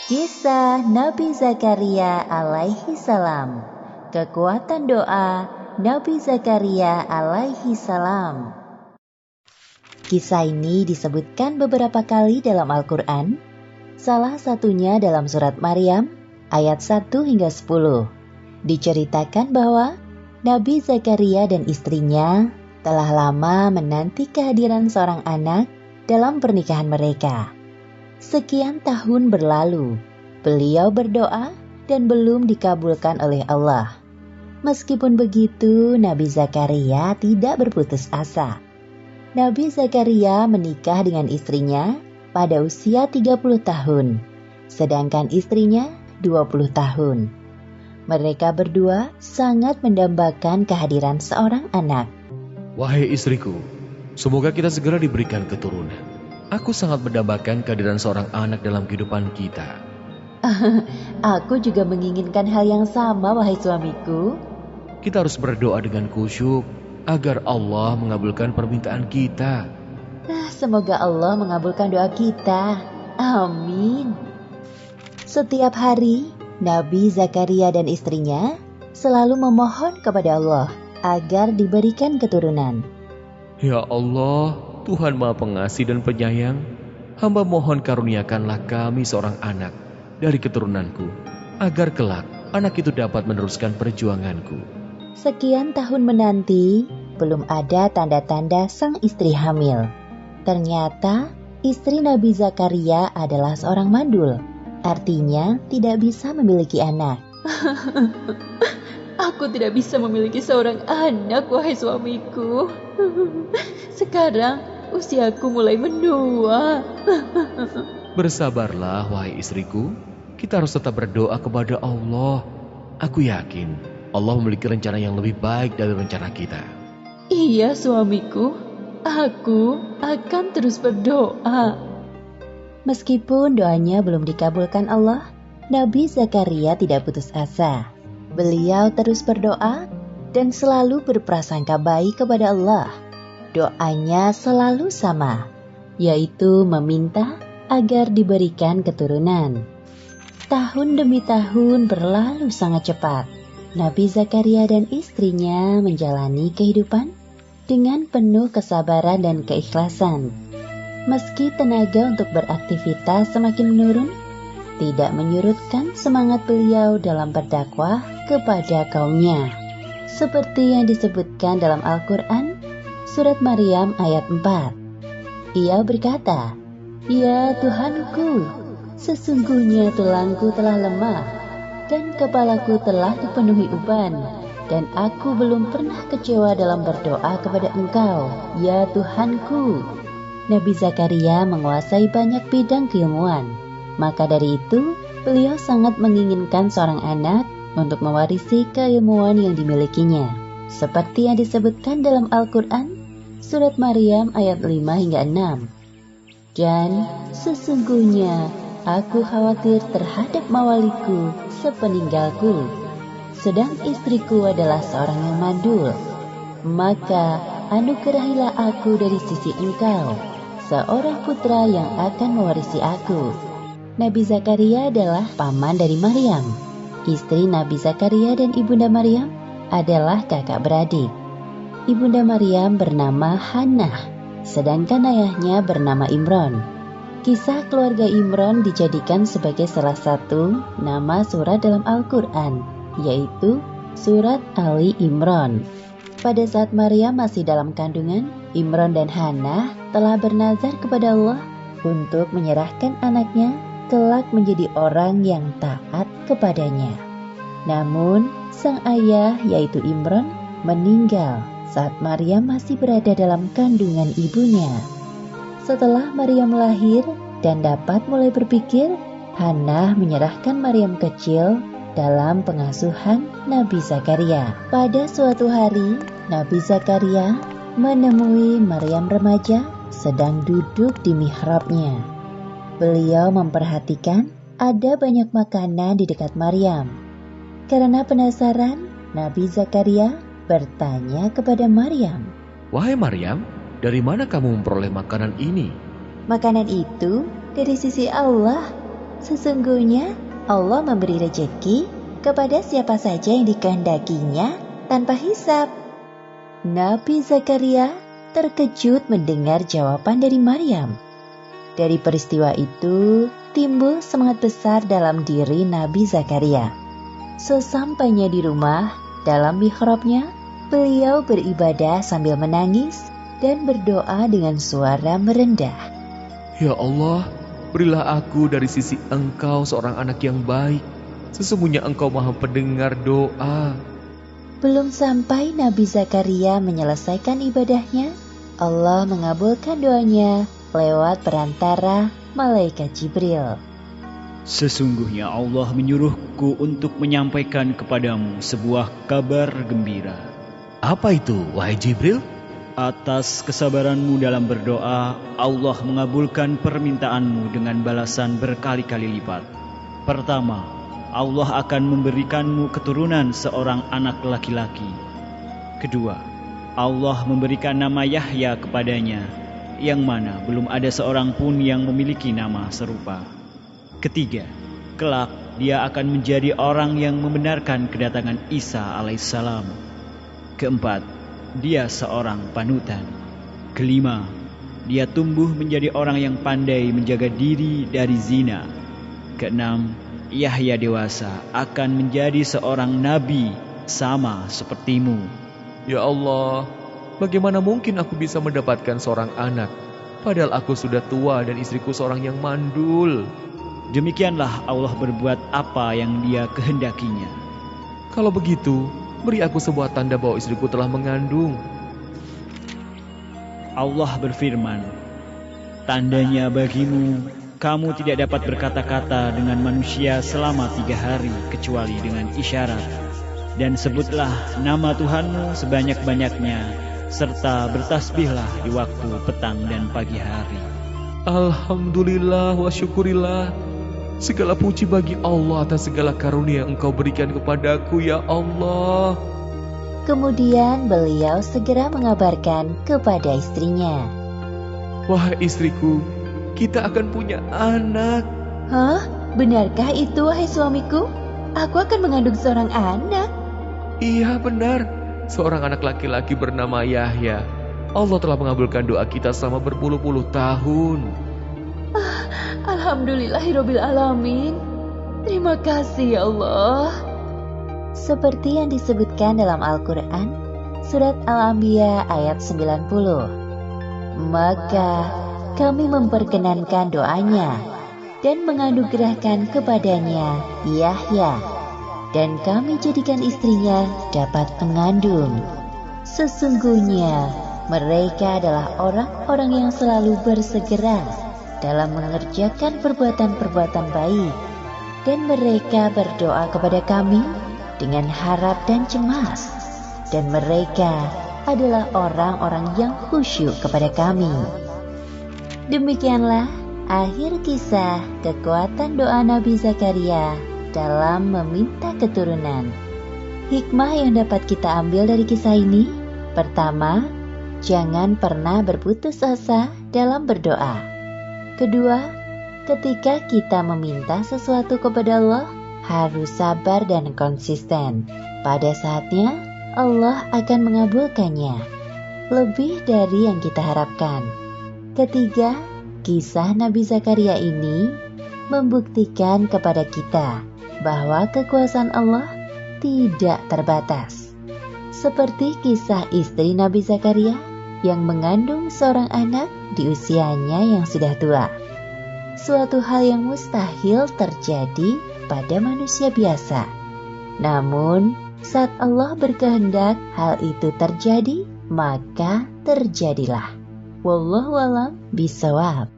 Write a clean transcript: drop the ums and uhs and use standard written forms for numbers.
Kisah Nabi Zakaria alaihi salam. Kekuatan doa Nabi Zakaria alaihi salam. Kisah ini disebutkan beberapa kali dalam Al-Quran. Salah satunya dalam surat Maryam ayat 1 hingga 10. Diceritakan bahwa Nabi Zakaria dan istrinya telah lama menanti kehadiran seorang anak dalam pernikahan mereka. Sekian tahun berlalu, beliau berdoa dan belum dikabulkan oleh Allah. Meskipun begitu, Nabi Zakaria tidak berputus asa. Nabi Zakaria menikah dengan istrinya pada usia 30 tahun, sedangkan istrinya 20 tahun. Mereka berdua sangat mendambakan kehadiran seorang anak. Wahai istriku, semoga kita segera diberikan keturunan. Aku sangat mendambakan kehadiran seorang anak dalam kehidupan kita. Aku juga menginginkan hal yang sama, wahai suamiku. Kita harus berdoa dengan khusyuk agar Allah mengabulkan permintaan kita. Semoga Allah mengabulkan doa kita. Amin. Setiap hari, Nabi Zakaria dan istrinya selalu memohon kepada Allah agar diberikan keturunan. Ya Allah, Tuhan Maha Pengasih dan Penyayang, hamba mohon karuniakanlah kami seorang anak dari keturunanku, agar kelak anak itu dapat meneruskan perjuanganku. Sekian tahun menanti, belum ada tanda-tanda sang istri hamil. Ternyata istri Nabi Zakaria adalah seorang mandul, artinya tidak bisa memiliki anak. Aku tidak bisa memiliki seorang anak, wahai suamiku. Sekarang usiaku mulai menua. Bersabarlah, wahai istriku. Kita harus tetap berdoa kepada Allah. Aku yakin Allah memiliki rencana yang lebih baik dari rencana kita. Iya, suamiku. Aku akan terus berdoa. Meskipun doanya belum dikabulkan Allah, Nabi Zakaria tidak putus asa. Beliau terus berdoa dan selalu berprasangka baik kepada Allah. Doanya selalu sama, yaitu meminta agar diberikan keturunan. Tahun demi tahun berlalu sangat cepat. Nabi Zakaria dan istrinya menjalani kehidupan dengan penuh kesabaran dan keikhlasan. Meski tenaga untuk beraktivitas semakin menurun, tidak menyurutkan semangat beliau dalam berdakwah kepada kaumnya. Seperti yang disebutkan dalam Al-Quran, surat Maryam ayat 4. Ia berkata, "Ya Tuhanku, sesungguhnya tulangku telah lemah, dan kepalaku telah dipenuhi uban, dan aku belum pernah kecewa dalam berdoa kepada Engkau, ya Tuhanku." Nabi Zakaria menguasai banyak bidang keilmuan. Maka dari itu, beliau sangat menginginkan seorang anak untuk mewarisi keilmuan yang dimilikinya. Seperti yang disebutkan dalam Al-Quran, surat Maryam ayat 5 hingga 6. Dan sesungguhnya aku khawatir terhadap mawaliku sepeninggalku, sedang istriku adalah seorang yang mandul. Maka anugerahilah aku dari sisi Engkau, seorang putra yang akan mewarisi aku. Nabi Zakaria adalah paman dari Maryam. Istri Nabi Zakaria dan Ibunda Maryam adalah kakak beradik. Ibunda Maryam bernama Hannah, sedangkan ayahnya bernama Imron. Kisah keluarga Imron dijadikan sebagai salah satu nama surat dalam Al-Quran, yaitu surat Ali Imron. Pada saat Maryam masih dalam kandungan, Imron dan Hannah telah bernazar kepada Allah untuk menyerahkan anaknya kelak menjadi orang yang taat kepadanya. Namun, sang ayah yaitu Imron meninggal saat Maryam masih berada dalam kandungan ibunya. Setelah Maryam lahir dan dapat mulai berpikir, Hannah menyerahkan Maryam kecil dalam pengasuhan Nabi Zakaria. Pada suatu hari, Nabi Zakaria menemui Maryam remaja sedang duduk di mihrabnya. Beliau memperhatikan ada banyak makanan di dekat Maryam. Karena penasaran, Nabi Zakaria bertanya kepada Maryam, Wahai Maryam, dari mana kamu memperoleh makanan ini? "Makanan itu dari sisi Allah. Sesungguhnya Allah memberi rezeki kepada siapa saja yang dikehendakinya tanpa hisab. Nabi Zakaria terkejut mendengar jawaban dari Maryam. Dari peristiwa itu, timbul semangat besar dalam diri Nabi Zakaria. Sesampainya di rumah, dalam mihrabnya, beliau beribadah sambil menangis dan berdoa dengan suara merendah. Ya Allah, berilah aku dari sisi Engkau seorang anak yang baik. Sesungguhnya Engkau Maha Pendengar doa. Belum sampai Nabi Zakaria menyelesaikan ibadahnya, Allah mengabulkan doanya lewat perantara malaikat Jibril. Sesungguhnya Allah menyuruhku untuk menyampaikan kepadamu sebuah kabar gembira. Apa itu, wahai Jibril? Atas kesabaranmu dalam berdoa, Allah mengabulkan permintaanmu dengan balasan berkali-kali lipat. Pertama, Allah akan memberikanmu keturunan seorang anak laki-laki. Kedua, Allah memberikan nama Yahya kepadanya, yang mana belum ada seorang pun yang memiliki nama serupa. Ketiga, kelak dia akan menjadi orang yang membenarkan kedatangan Isa alaihissalam. Keempat, dia seorang panutan. Kelima, dia tumbuh menjadi orang yang pandai menjaga diri dari zina. Keenam, Yahya dewasa akan menjadi seorang nabi sama sepertimu. Ya Allah, bagaimana mungkin aku bisa mendapatkan seorang anak, padahal aku sudah tua dan istriku seorang yang mandul. Demikianlah Allah berbuat apa yang Dia kehendakinya. Kalau begitu, beri aku sebuah tanda bahwa istriku telah mengandung. Allah berfirman, tandanya bagimu, kamu tidak dapat berkata-kata dengan manusia selama 3 hari kecuali dengan isyarat. Dan sebutlah nama Tuhanmu sebanyak-banyaknya, serta bertasbihlah di waktu petang dan pagi hari. Alhamdulillah wa syukurillah. Segala puji bagi Allah atas segala karunia yang Engkau berikan kepadaku, ya Allah. Kemudian beliau segera mengabarkan kepada istrinya. Wahai istriku, kita akan punya anak. Hah? Benarkah itu, wahai suamiku? Aku akan mengandung seorang anak. Iya benar, seorang anak laki-laki bernama Yahya. Allah telah mengabulkan doa kita selama berpuluh-puluh tahun. Alhamdulillahirabbil alamin. Terima kasih ya Allah. Seperti yang disebutkan dalam Al-Quran, Surat Al-Anbiya ayat 90. Maka kami memperkenankan doanya dan menganugerahkan kepadanya Yahya. Dan kami jadikan istrinya dapat mengandung. Sesungguhnya mereka adalah orang-orang yang selalu bersegera dalam mengerjakan perbuatan-perbuatan baik. Dan mereka berdoa kepada kami dengan harap dan cemas. Dan mereka adalah orang-orang yang khusyuk kepada kami. Demikianlah akhir kisah kekuatan doa Nabi Zakaria dalam meminta keturunan. Hikmah yang dapat kita ambil dari kisah ini, pertama, jangan pernah berputus asa dalam berdoa. Kedua, ketika kita meminta sesuatu kepada Allah, harus sabar dan konsisten. Pada saatnya, Allah akan mengabulkannya, lebih dari yang kita harapkan. Ketiga, kisah Nabi Zakaria ini membuktikan kepada kita bahwa kekuasaan Allah tidak terbatas. Seperti kisah istri Nabi Zakaria yang mengandung seorang anak di usianya yang sudah tua. Suatu hal yang mustahil terjadi pada manusia biasa. Namun, saat Allah berkehendak hal itu terjadi, maka terjadilah. Wallahu a'lam bishawab.